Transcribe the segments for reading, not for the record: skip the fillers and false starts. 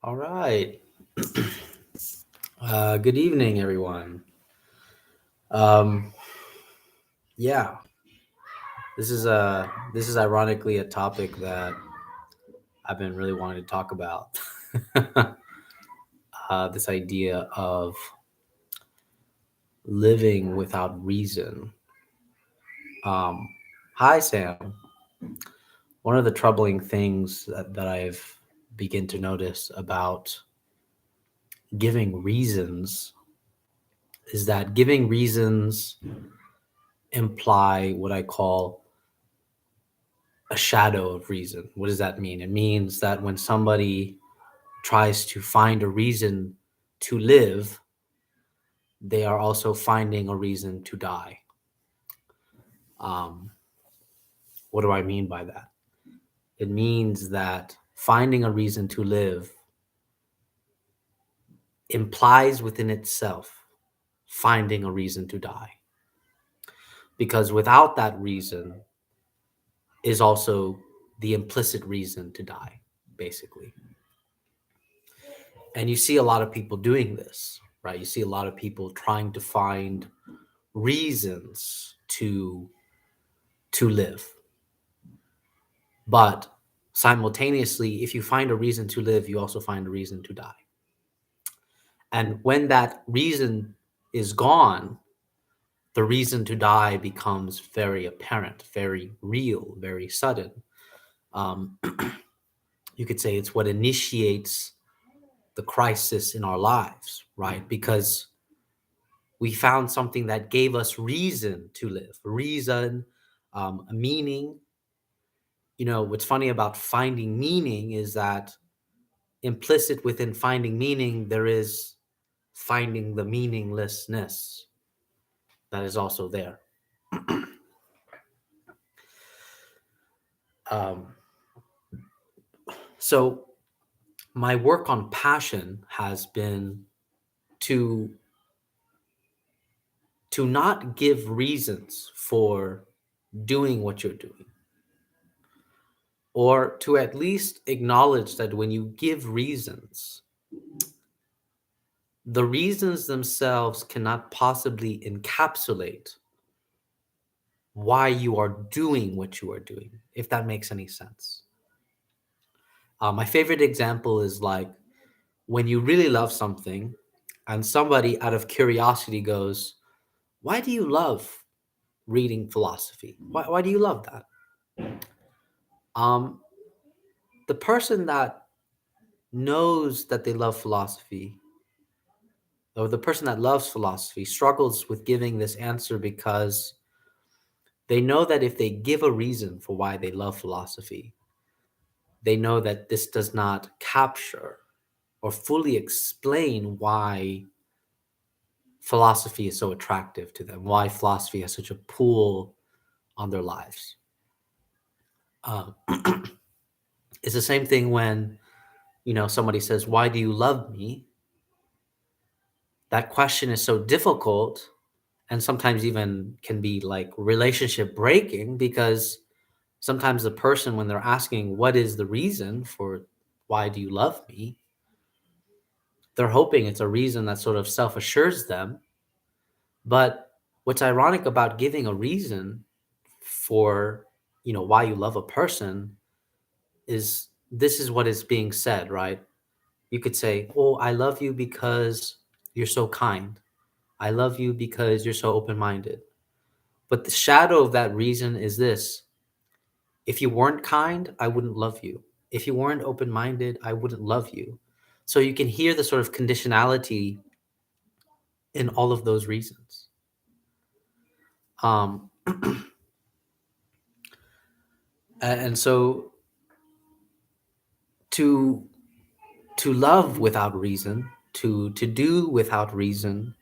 All right. Good evening, everyone. Um, yeah, this is ironically a topic that I've been really wanting to talk about. This idea of living without reason. Um, Hi, Sam. One of the troubling things that I've begin to notice about giving reasons is that giving reasons imply what I call a shadow of reason. What does that mean? It means that when somebody tries to find a reason to live, they are also finding a reason to die. Um, what do I mean by that? It means that finding a reason to live implies within itself finding a reason to die. Because without that reason is also the implicit reason to die, basically. And you see a lot of people doing this, right? You see a lot of people trying to find reasons to live. But simultaneously, if you find a reason to live, you also find a reason to die. And when that reason is gone, the reason to die becomes very apparent, very real, very sudden. Um, you could say it's what initiates the crisis in our lives, right? Because we found something that gave us reason to live, reason, a meaning. What's funny about finding meaning is that implicit within finding meaning, there is finding the meaninglessness that is also there. Um, so, my work on passion has been to not give reasons for doing what you're doing, or to at least acknowledge that when you give reasons, the reasons themselves cannot possibly encapsulate why you are doing what you are doing, if that makes any sense. My favorite example is like when you really love something and somebody out of curiosity goes, "Why do you love reading philosophy? Why do you love that?" Um, the person that knows that they love philosophy, or the person that loves philosophy, struggles with giving this answer because they know that if they give a reason for why they love philosophy, they know that this does not capture or fully explain why philosophy is so attractive to them, why philosophy has such a pull on their lives. Um, it's the same thing when somebody says, "Why do you love me?" That question is so difficult, and sometimes even can be like relationship breaking, because sometimes the person, when they're asking what is the reason for why do you love me, they're hoping it's a reason that sort of self assures them. But what's ironic about giving a reason for why you love a person is this is what is being said, right? You could say, "Oh, I love you because you're so kind. I love you because you're so open-minded." But the shadow of that reason is this: if you weren't kind, I wouldn't love you. If you weren't open-minded, I wouldn't love you. So you can hear the sort of conditionality in all of those reasons. Um, and so to love without reason, to do without reason,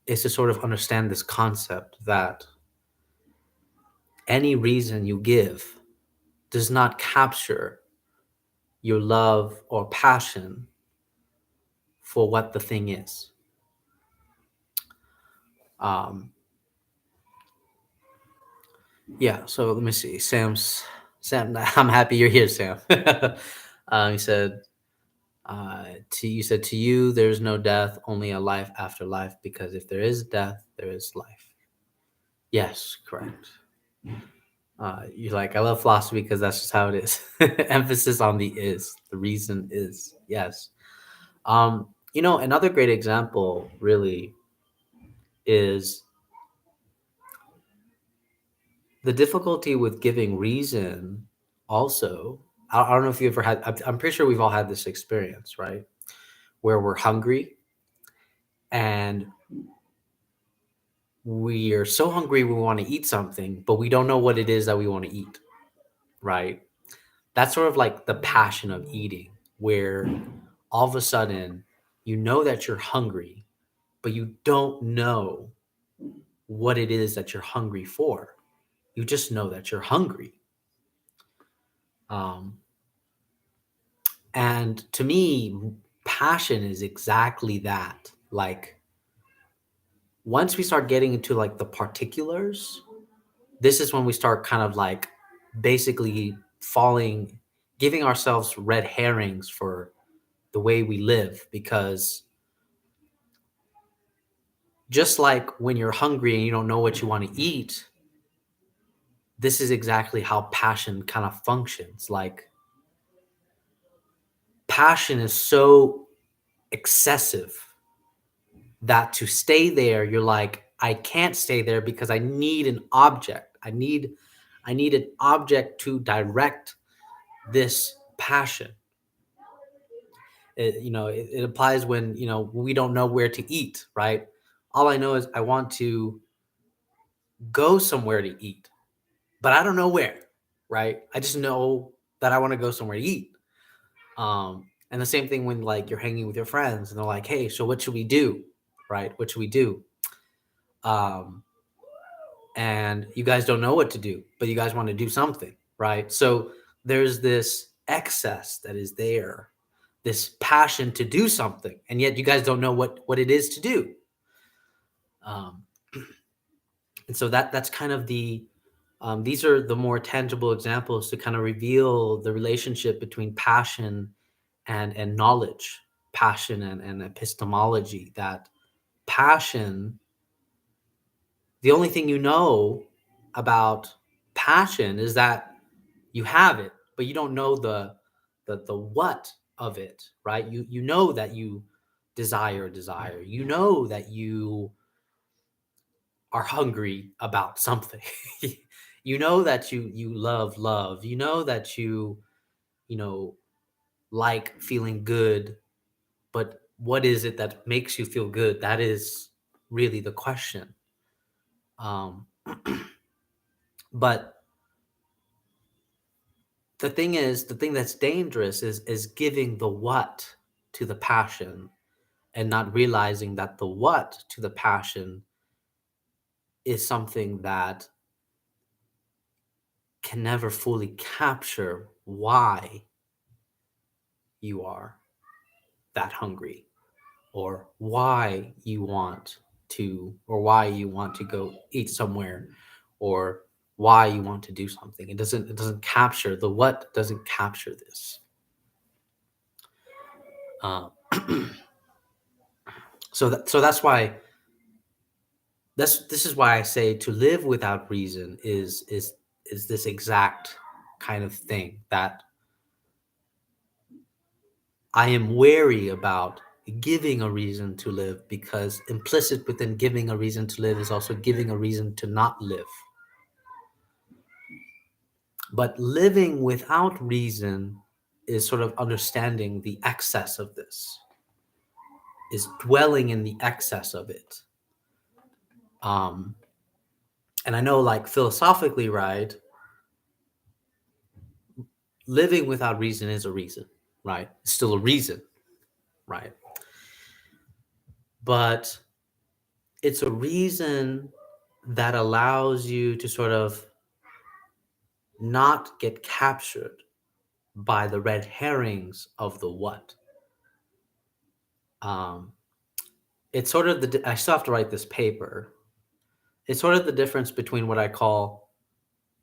is to sort of understand this concept that any reason you give does not capture your love or passion for what the thing is. Um, yeah. So let me see. Sam. I'm happy you're here, Sam. He said, To you said to you, there's no death, only a life after life, because if there is death, there is life. Yes, correct. You're like, I love philosophy because that's just how it is. Emphasis on the is. The reason is yes. Another great example really is the difficulty with giving reason. Also, I don't know if you ever had. I'm pretty sure we've all had this experience, right? Where we're hungry and we are so hungry we want to eat something, but we don't know what it is that we want to eat, right? That's sort of like the passion of eating, where all of a sudden you know that you're hungry, but you don't know what it is that you're hungry for. You just know that you're hungry. Um, and to me, passion is exactly that. Like, once we start getting into like the particulars, this is when we start kind of like basically falling, giving ourselves red herrings for the way we live. Because just like when you're hungry and you don't know what you want to eat, this is exactly how passion kind of functions. Like, passion is so excessive that to stay there, you're like, I can't stay there because I need an object. I need an object to direct this passion. It applies when, we don't know where to eat, right? All I know is I want to go somewhere to eat, but I don't know where, right? I just know that I want to go somewhere to eat. And the same thing when like you're hanging with your friends and they're like, hey, so what should we do? Right? What should we do? Um, and you guys don't know what to do, but you guys want to do something, right? So there's this excess that is there, this passion to do something, and yet you guys don't know what it is to do. Um, and so that's kind of these are the more tangible examples to kind of reveal the relationship between passion and knowledge, passion and epistemology. That passion, the only thing you know about passion is that you have it, but you don't know the what of it, right? You know that you desire. You know that you are hungry about something. You know that you love. You know that you know like feeling good, but what is it that makes you feel good? That is really the question. Um, but the thing that's dangerous is giving the what to the passion and not realizing that the what to the passion is something that can never fully capture why you are that hungry, or why you want to go eat somewhere, or why you want to do something. It doesn't capture the what, doesn't capture this. uh, that's why this is why I say to live without reason is this exact kind of thing that I am wary about giving a reason to live, because implicit within giving a reason to live is also giving a reason to not live. But living without reason is sort of understanding the excess of this, is dwelling in the excess of it. Um, and I know, like, philosophically, right, living without reason is a reason, right? It's still a reason, right? But it's a reason that allows you to sort of not get captured by the red herrings of the what. Um, it's sort of I still have to write this paper. It's sort of the difference between what I call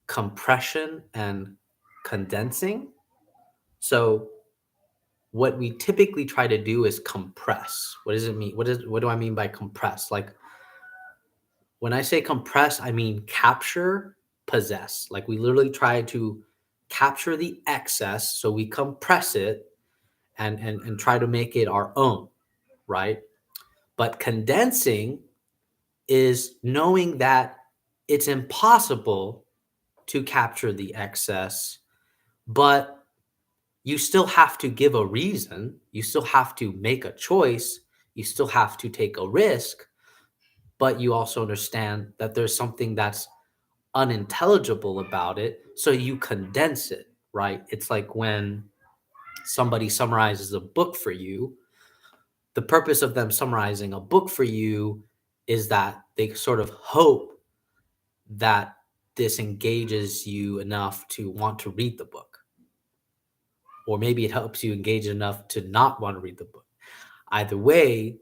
compression and condensing. So what we typically try to do is compress. What does it mean? What do I mean by compress? Like when I say compress, I mean capture, possess. Like we literally try to capture the excess, so we compress it and try to make it our own, right? But condensing is knowing that it's impossible to capture the excess, but you still have to give a reason. You still have to make a choice. You still have to take a risk, but you also understand that there's something that's unintelligible about it. So you condense it, right? It's like when somebody summarizes a book for you, the purpose of them summarizing a book for you is that they sort of hope that this engages you enough to want to read the book. Or maybe it helps you engage enough to not want to read the book. Either way,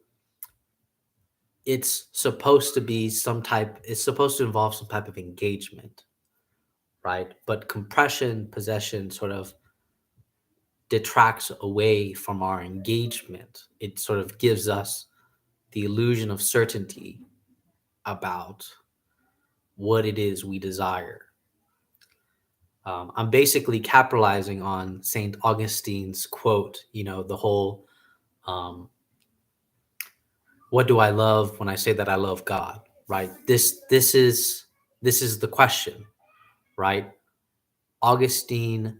it's supposed to involve some type of engagement, right? But compression, possession sort of detracts away from our engagement. It sort of gives us the illusion of certainty about what it is we desire. I'm basically capitalizing on St. Augustine's quote, the whole, um, what do I love when I say that I love God, right? This is the question, right? Augustine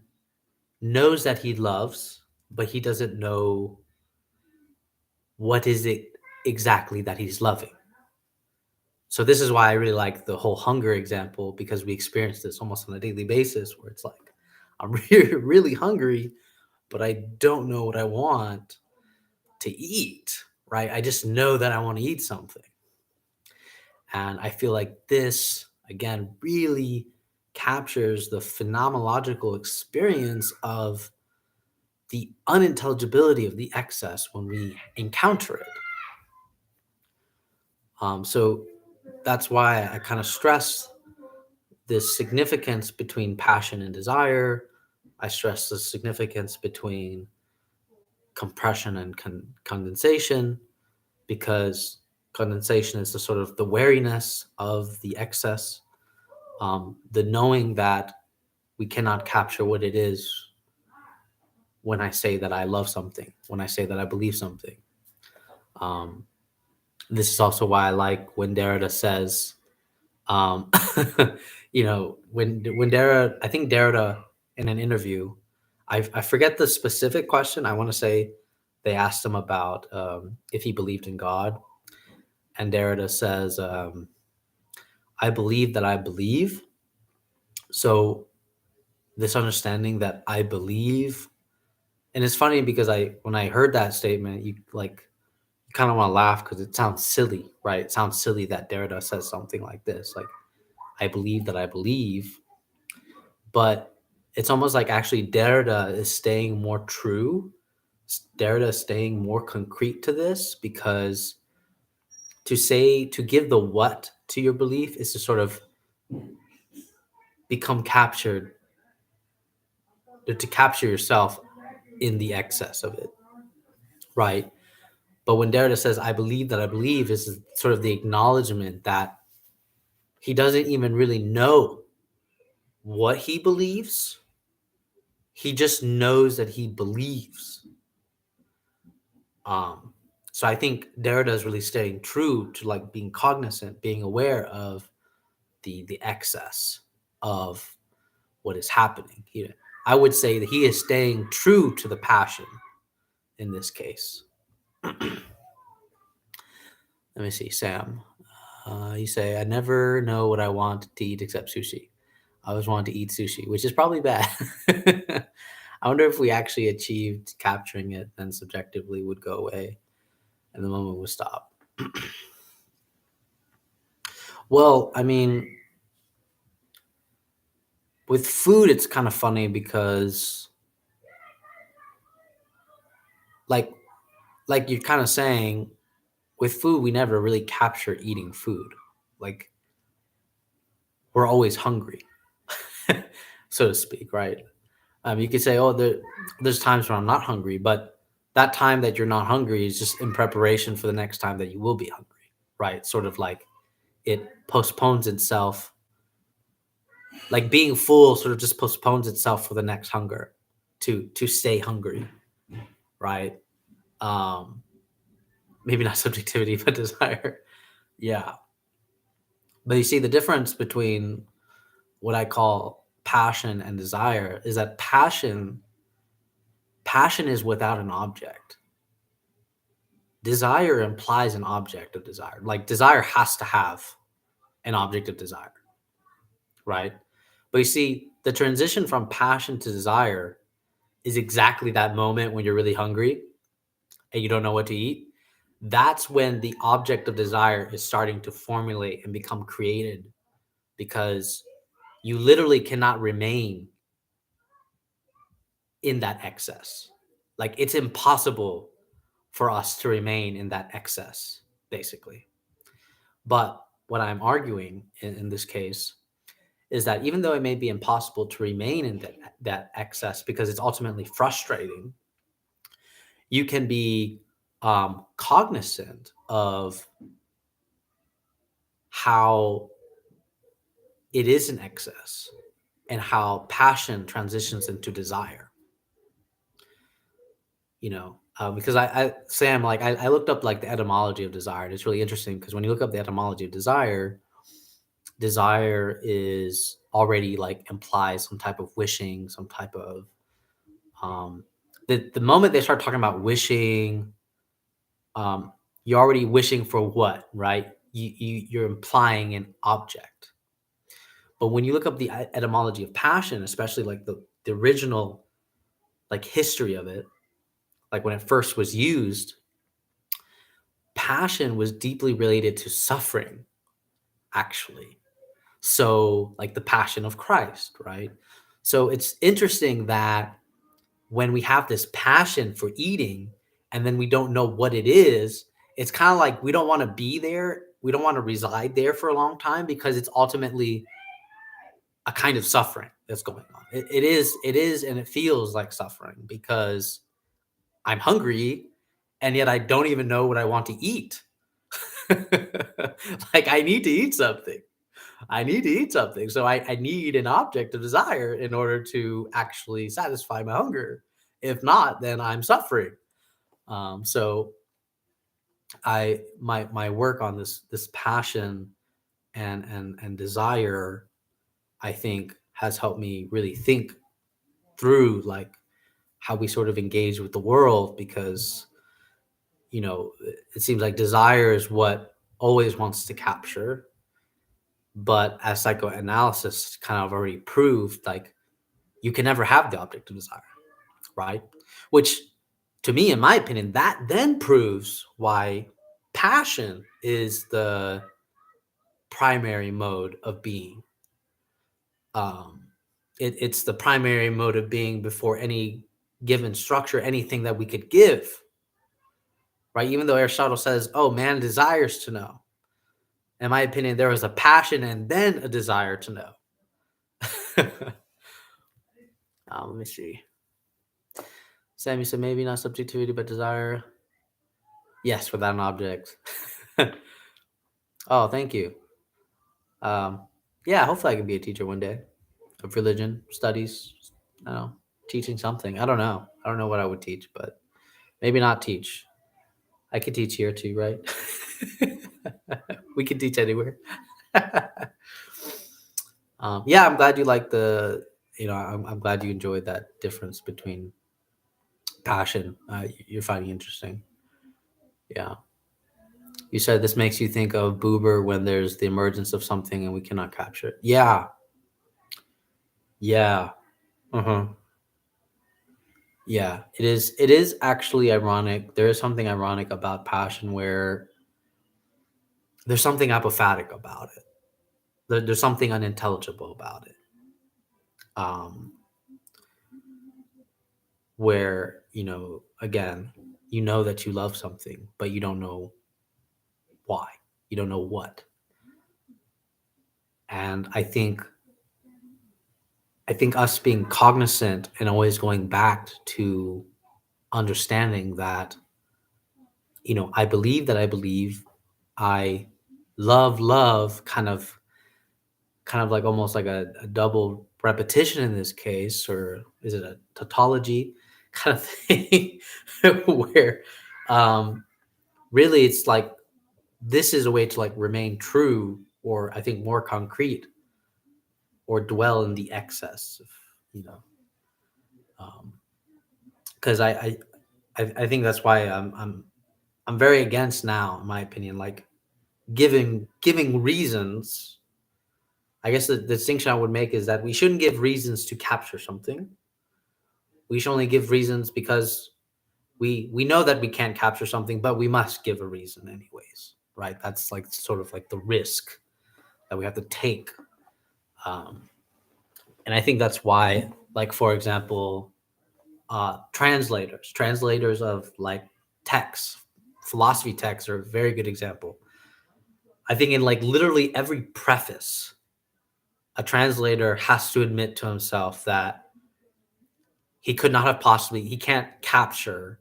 knows that he loves, but he doesn't know what is it exactly that he's loving. So this is why I really like the whole hunger example, because we experience this almost on a daily basis where it's like, I'm really, really hungry, but I don't know what I want to eat, right? I just know that I want to eat something. And I feel like this, again, really captures the phenomenological experience of the unintelligibility of the excess when we encounter it. So that's why I kind of stress this significance between passion and desire. I stress the significance between compression and condensation, because condensation is the sort of the wariness of the excess, the knowing that we cannot capture what it is when I say that I love something, when I say that I believe something. Um, this is also why I like when Derrida says, um, when Derrida, I think Derrida in an interview, I forget the specific question. I want to say they asked him about if he believed in God, and Derrida says, "I believe that I believe." So this understanding that I believe, and it's funny because when I heard that statement, you kind of want to laugh because it sounds silly, right? It sounds silly that Derrida says something like this, like I believe that I believe, but it's almost like actually Derrida is staying more true. Derrida is staying more concrete to this, because to give the what to your belief is to sort of become captured, to capture yourself in the excess of it, right? But when Derrida says, I believe that I believe, is sort of the acknowledgement that he doesn't even really know what he believes. He just knows that he believes. Um, so I think Derrida is really staying true to like being cognizant, being aware of the excess of what is happening here. I would say that he is staying true to the passion in this case. Let me see, Sam. You say, I never know what I want to eat except sushi. I always want to eat sushi, which is probably bad. I wonder if we actually achieved capturing it, then subjectively would go away and the moment would stop. Well, I mean, with food, it's kind of funny because, like, like you're kind of saying, with food, we never really capture eating food. Like, we're always hungry, so to speak, right? You could say, oh, there's times when I'm not hungry, but that time that you're not hungry is just in preparation for the next time that you will be hungry, right? Sort of like it postpones itself, like being full sort of just postpones itself for the next hunger to stay hungry, right? Um, maybe not subjectivity, but desire. Yeah. But you see, the difference between what I call passion and desire is that passion is without an object. Desire implies an object of desire. Like desire has to have an object of desire, right? But you see, the transition from passion to desire is exactly that moment when you're really hungry and you don't know what to eat. That's when the object of desire is starting to formulate and become created, because you literally cannot remain in that excess. Like it's impossible for us to remain in that excess, basically. But what I'm arguing in this case is that even though it may be impossible to remain in that excess because it's ultimately frustrating, you can be cognizant of how it is an excess and how passion transitions into desire. Because Sam, like I looked up like the etymology of desire, and it's really interesting because when you look up the etymology of desire, desire is already like implies some type of wishing, some type of um the moment they start talking about wishing, you're already wishing for what, right? You're implying an object. But when you look up the etymology of passion, especially like the original like history of it, like when it first was used, passion was deeply related to suffering, actually. So, like the passion of Christ, right? So it's interesting that when we have this passion for eating and then we don't know what it is, it's kind of like we don't want to be there. We don't want to reside there for a long time because it's ultimately a kind of suffering that's going on. It is, and it feels like suffering because I'm hungry and yet I don't even know what I want to eat. Like I need to eat something. I need to eat something. So I need an object of desire in order to actually satisfy my hunger. If not, then I'm suffering. So my work on this passion and desire, I think, has helped me really think through like how we sort of engage with the world, because it seems like desire is what always wants to capture, but as psychoanalysis kind of already proved, like you can never have the object of desire, right? Which, to me, in my opinion, that then proves why passion is the primary mode of being. Um, it's the primary mode of being before any given structure, anything that we could give, right? Even though Aristotle says, "Oh, man desires to know." In my opinion, there was a passion and then a desire to know. Let me see. Sammy said maybe not subjectivity, but desire. Yes, without an object. Oh, thank you. Um, yeah, hopefully I can be a teacher one day of religion studies. I don't know, teaching something. I don't know. I don't know what I would teach, but maybe not teach. I could teach here too, right? We could teach anywhere. Yeah, I'm glad you like I'm glad you enjoyed that difference between passion. You're finding interesting. Yeah. You said this makes you think of Boober when there's the emergence of something and we cannot capture it. Yeah. Yeah. Uh-huh. Yeah. It is actually ironic. There is something ironic about passion where there's something apophatic about it. There's something unintelligible about it. Um, where, again, you know that you love something, but you don't know why. You don't know what. And I think us being cognizant and always going back to understanding that, I believe that I believe, I love, kind of like almost like a double repetition in this case, or is it a tautology kind of thing, where um, really it's like this is a way to like remain true, or I think more concrete, or dwell in the excess of, you know, because I think that's why I'm very against now, in my opinion, like giving reasons. I guess the distinction I would make is that we shouldn't give reasons to capture something. We should only give reasons because we know that we can't capture something, but we must give a reason anyways, right? That's like sort of like the risk that we have to take. Um, and I think that's why, like for example, translators of like texts, philosophy texts are a very good example. I think in like literally every preface, a translator has to admit to himself that he can't capture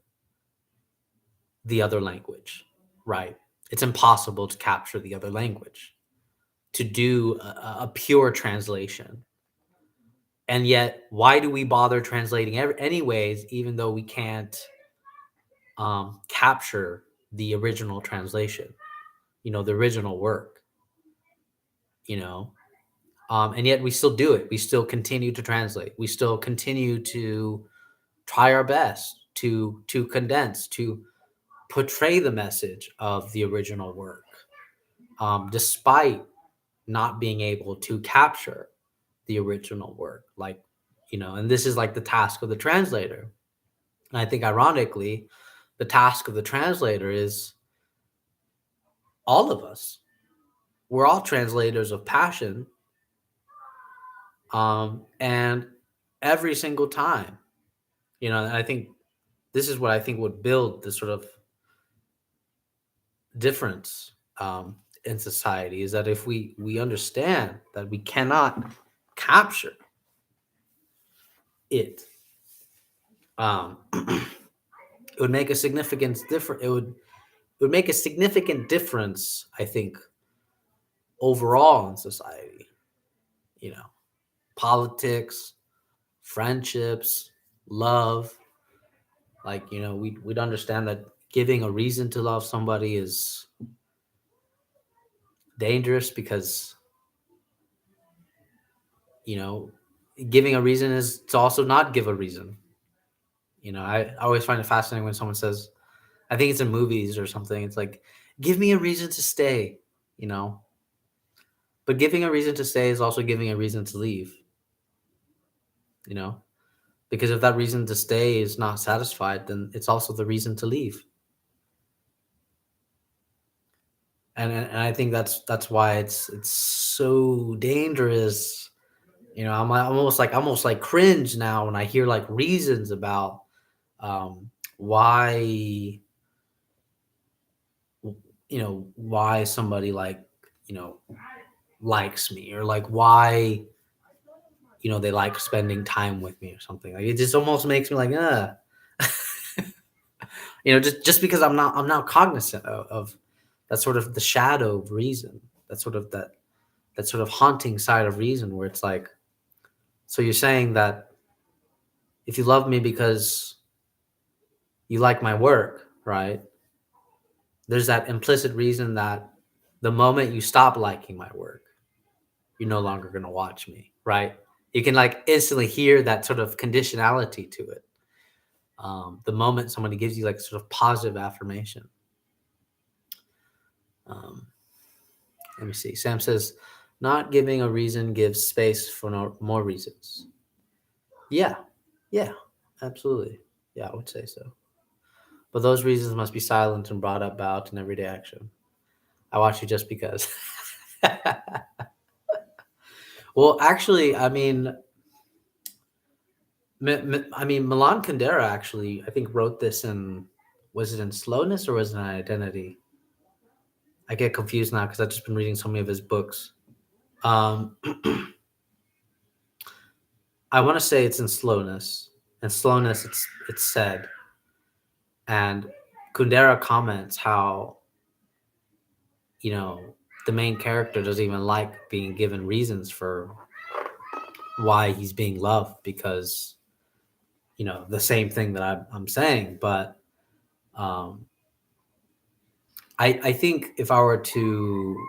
the other language, right? It's impossible to capture the other language, to do a pure translation. And yet, why do we bother translating anyways, even though we can't capture the original translation, the original work, you know? And yet we still do it. We still continue to translate. We still continue to try our best to condense, to portray the message of the original work, despite not being able to capture the original work. Like, and this is like the task of the translator. And I think, ironically, the task of the translator is all of us. We're all translators of passion. And every single time, and I think this is what I think would build this sort of difference in society, is that if we understand that we cannot capture it, it would make a significant difference. It would make a significant difference, I think, overall in society. You know, politics, friendships, love. Like, we'd understand that giving a reason to love somebody is dangerous, because you know giving a reason is to also not give a reason. I always find it fascinating when someone says, I think it's in movies or something, it's like, give me a reason to stay, you know but giving a reason to stay is also giving a reason to leave, you know because if that reason to stay is not satisfied, then it's also the reason to leave. And I think that's why it's so dangerous. I'm almost like cringe now when I hear like reasons about why why somebody like you know likes me, or like why they like spending time with me or something. Like, it just almost makes me like, just because I'm not cognizant of that sort of the shadow of reason, that sort of haunting side of reason, where it's like, so you're saying that if you love me because you like my work, right? There's that implicit reason that the moment you stop liking my work, you're no longer going to watch me, right? You can like instantly hear that sort of conditionality to it. The moment somebody gives you like sort of positive affirmation. Um, Let me see. Sam says, not giving a reason gives space for more reasons. Yeah, yeah, absolutely. Yeah, I would say so. But those reasons must be silent and brought about in everyday action. I watch you just because. Well, actually, I mean, Milan Kundera actually, I think, wrote this in, was it in Slowness or was it in Identity? I get confused now because I've just been reading so many of his books. Um, I want to say it's in Slowness. In Slowness, it's said. And Kundera comments how, you know, the main character doesn't even like being given reasons for why he's being loved, because, you know, the same thing that I'm saying. But um, I think if I were to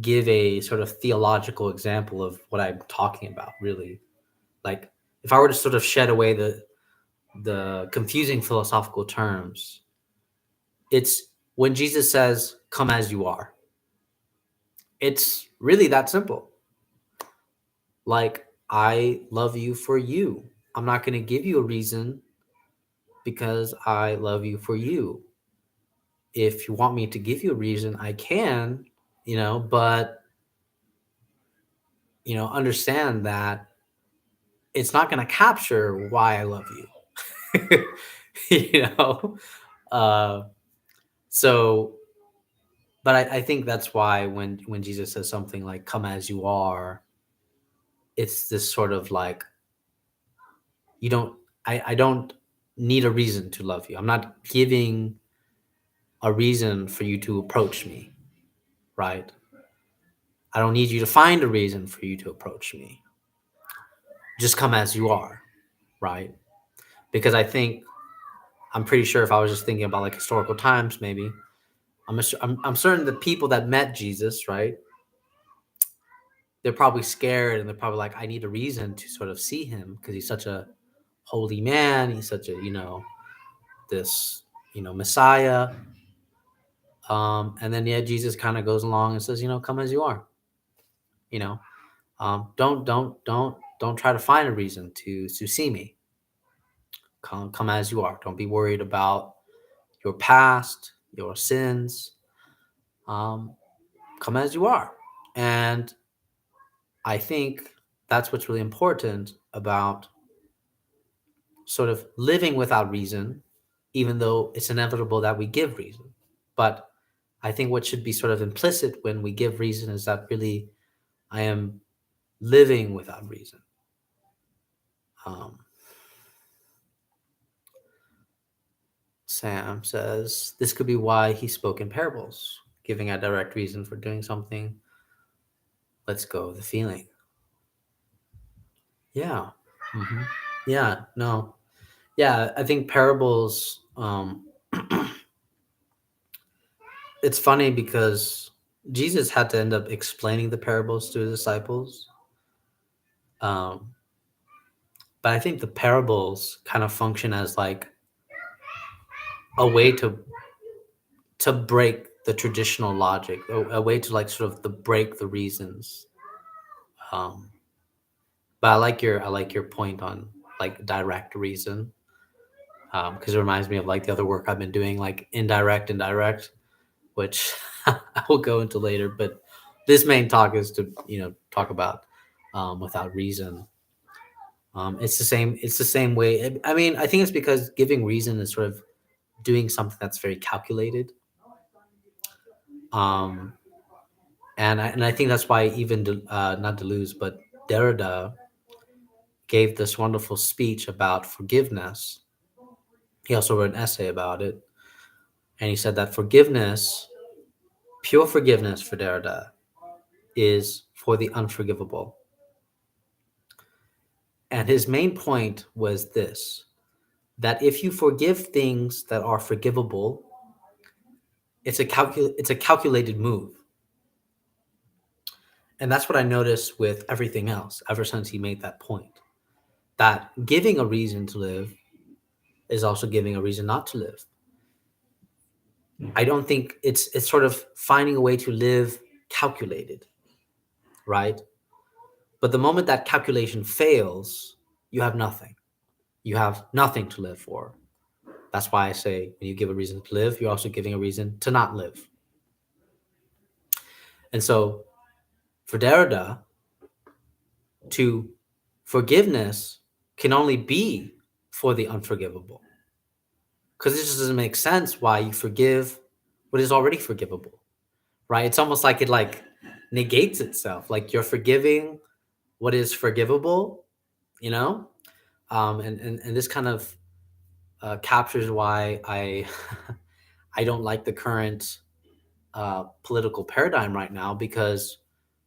give a sort of theological example of what I'm talking about, really, like if I were to sort of shed away the confusing philosophical terms, it's when Jesus says, "Come as you are." It's really that simple. Like, I love you for you. I'm not going to give you a reason because I love you for you. If you want me to give you a reason, I can, but, understand that it's not going to capture why I love you. you know? Uh, so, but I think that's why when Jesus says something like, come as you are, it's this sort of like, you don't, I don't need a reason to love you. I'm not giving a reason for you to approach me, right? I don't need you to find a reason for you to approach me. Just come as you are, right? Because I'm pretty sure if I was just thinking about like historical times, maybe I'm certain the people that met Jesus, right? They're probably scared and they're probably like, I need a reason to sort of see him because he's such a holy man. He's such a, this, Messiah. And then yeah, Jesus kind of goes along and says, come as you are, you know, don't try to find a reason to see me. Come as you are. Don't be worried about your past, your sins. Um, come as you are. And I think that's what's really important about sort of living without reason, even though it's inevitable that we give reason. But I think what should be sort of implicit when we give reason is that really I am living without reason. Um, Sam says this could be why he spoke in parables, giving a direct reason for doing something. Let's go with the feeling. Yeah. hmm Yeah. No. Yeah. I think parables. It's funny because Jesus had to end up explaining the parables to his disciples. Um, but I think the parables kind of function as like a way to break the traditional logic, a way to like sort of break the reasons. Um, but I like your point on like direct reason, because it reminds me of like the other work I've been doing, like indirect and direct, which I will go into later. But this main talk is to talk about without reason. It's the same. It's the same way. I mean, I think it's because giving reason is sort of doing something that's very calculated. Um, and I think that's why even not Deleuze, but Derrida gave this wonderful speech about forgiveness. He also wrote an essay about it, and he said that forgiveness, pure forgiveness for Derrida, is for the unforgivable. And his main point was this: that if you forgive things that are forgivable, it's a calculated move. And that's what I noticed with everything else ever since he made that point. That giving a reason to live is also giving a reason not to live. I don't think it's sort of finding a way to live calculated, right? But the moment that calculation fails, you have nothing. You have nothing to live for. That's why I say when you give a reason to live, you're also giving a reason to not live. And so for Derrida, to forgiveness can only be for the unforgivable. Because it just doesn't make sense why you forgive what is already forgivable, right? It's almost like it like negates itself. Like you're forgiving what is forgivable, you know? And this kind of captures why I I don't like the current political paradigm right now, because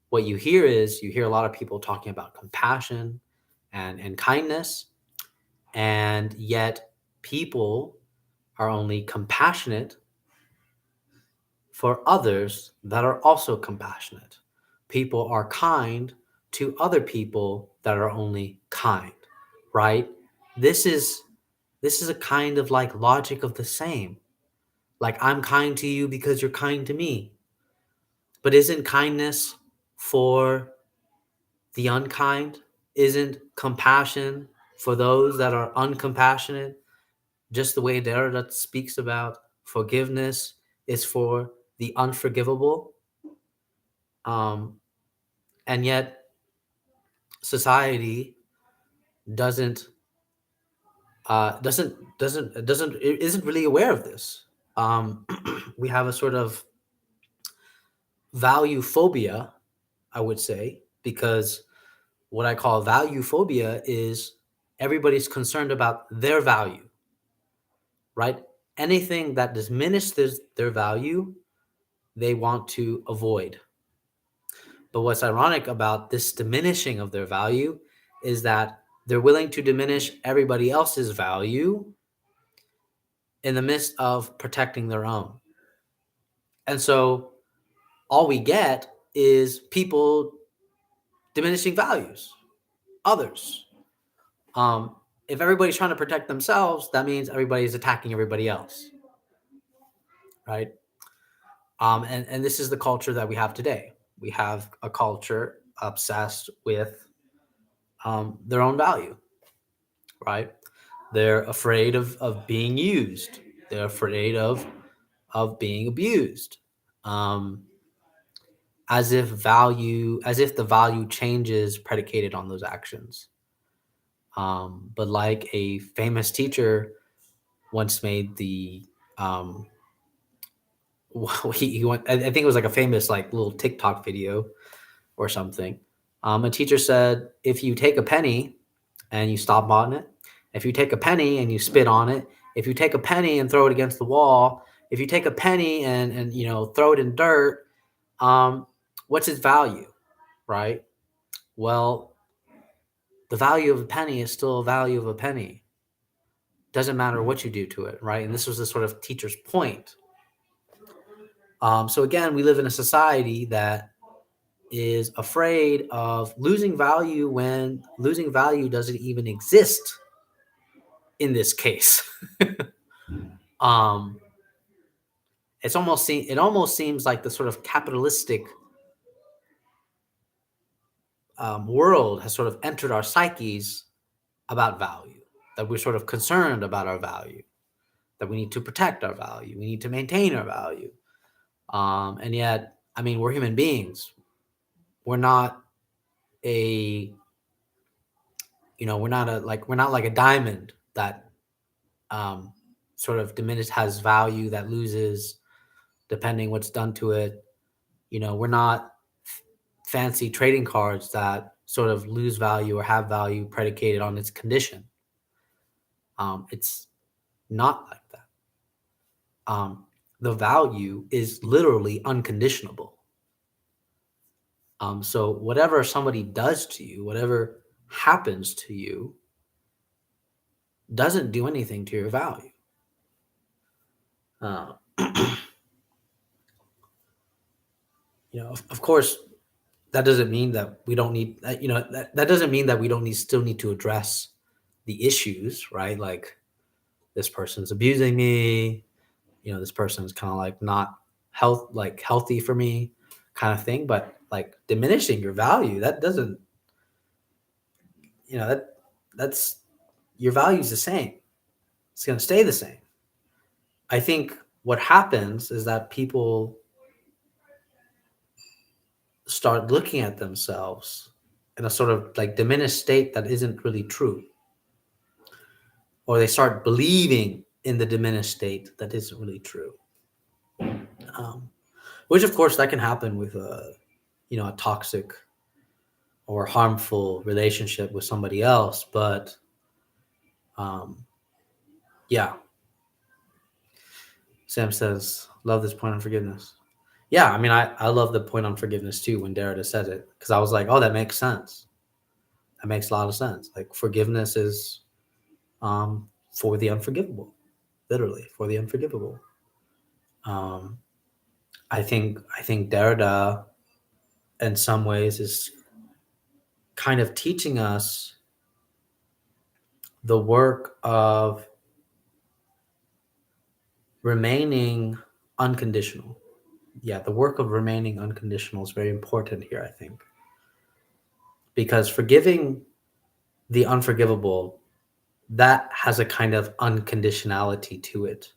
what you hear a lot of people talking about compassion and kindness, and yet people are only compassionate for others that are also compassionate. People are kind to other people that are only kind, right? This is this is a kind of like logic of the same. Like, I'm kind to you because you're kind to me. But isn't kindness for the unkind? Isn't compassion for those that are uncompassionate? Just the way Derrida speaks about forgiveness is for the unforgivable. Um, and yet society doesn't isn't really aware of this. We have a sort of value phobia, I would say, because what I call value phobia is everybody's concerned about their value, right? Anything that diminishes their value, they want to avoid. But what's ironic about this diminishing of their value is that they're willing to diminish everybody else's value in the midst of protecting their own. And so all we get is people diminishing values, others. Um, if everybody's trying to protect themselves, that means everybody's attacking everybody else, right? And this is the culture that we have today. We have a culture obsessed with their own value, right? They're afraid of being used. They're afraid of being abused. Um, as if the value changes predicated on those actions. But like a famous teacher once made the um, he went, I think it was like a famous like little TikTok video or something. A teacher said, if you take a penny and you stomp on it, if you take a penny and you spit on it, if you take a penny and throw it against the wall, if you take a penny and throw it in dirt, um, what's its value, right? Well, the value of a penny is still a value of a penny. Doesn't matter what you do to it, right? And this was the sort of teacher's point. So again, we live in a society that is afraid of losing value when losing value doesn't even exist in this case. um, it almost seems like the sort of capitalistic world has sort of entered our psyches about value, that we're sort of concerned about our value, that we need to protect our value, we need to maintain our value. And yet, I mean, we're human beings. We're not a, we're not like a diamond that um, sort of diminished, has value that loses depending what's done to it. We're not fancy trading cards that sort of lose value or have value predicated on its condition. It's not like that. The value is literally unconditionable. So whatever somebody does to you, whatever happens to you, doesn't do anything to your value. Uh, of course, that doesn't mean that we don't need that doesn't mean that we don't still need to address the issues, right? Like, this person's abusing me, this person's kind of like not healthy for me, kind of thing. But like diminishing your value, that doesn't, that's your value's the same. It's going to stay the same. I think what happens is that people start looking at themselves in a sort of like diminished state that isn't really true, or they start believing in the diminished state that isn't really true. um, which of course that can happen with a toxic or harmful relationship with somebody else. But um, Yeah. Sam says, love this point on forgiveness. Yeah, I mean, I love the point on forgiveness too when Derrida says it, because I was like, oh, that makes sense. That makes a lot of sense. Like forgiveness is for the unforgivable, literally for the unforgivable. Um, I think Derrida, in some ways, is kind of teaching us the work of remaining unconditional. Yeah, the work of remaining unconditional is very important here, I think, because forgiving the unforgivable, that has a kind of unconditionality to it.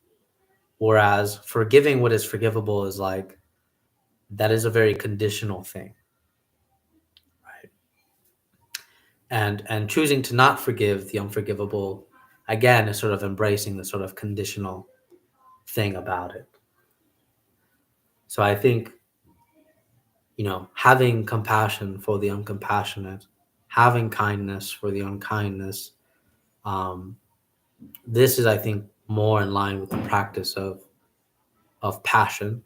Whereas forgiving what is forgivable is like, that is a very conditional thing, right? And choosing to not forgive the unforgivable, again, is sort of embracing the sort of conditional thing about it. So I think, having compassion for the uncompassionate, having kindness for the unkindness, um, this is, I think, more in line with the practice of passion,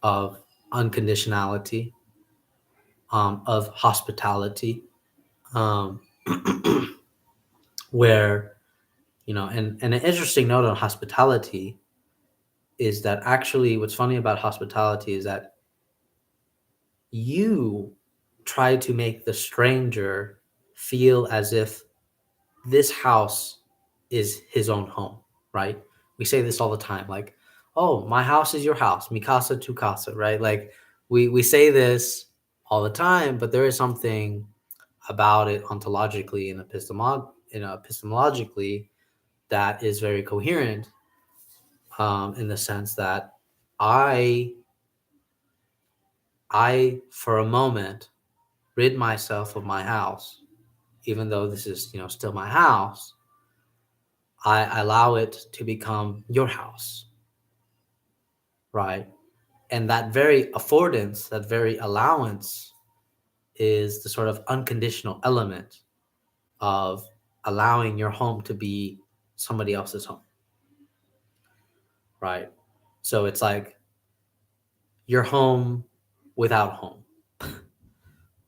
of unconditionality, of hospitality, um, where, and an interesting note on hospitality is that actually what's funny about hospitality is that you try to make the stranger feel as if this house is his own home, right? We say this all the time, like, "Oh, my house is your house, mi casa tu casa," right? Like we say this all the time, but there is something about it ontologically and epistemologically that is very coherent, in the sense that I I for a moment rid myself of my house, even though this is still my house. I allow it to become your house, right? And that very affordance, that very allowance, is the sort of unconditional element of allowing your home to be somebody else's home, right? So it's like your home without home,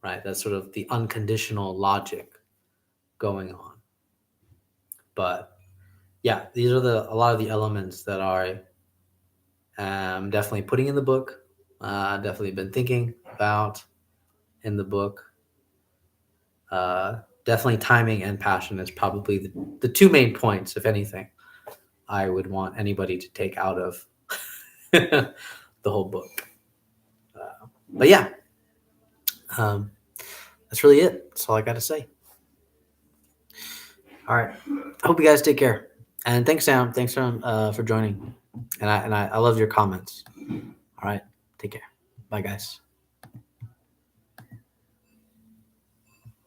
right? That's sort of the unconditional logic going on. But yeah, these are a lot of the elements that I am definitely putting in the book. Definitely been thinking about in the book. Definitely timing and passion is probably the two main points, if anything, I would want anybody to take out of the whole book. But yeah, um, that's really it. That's all I got to say. All right. I hope you guys take care. And thanks, Sam. Thanks, Sam, for joining. And I love your comments. All right. Take care. Bye, guys.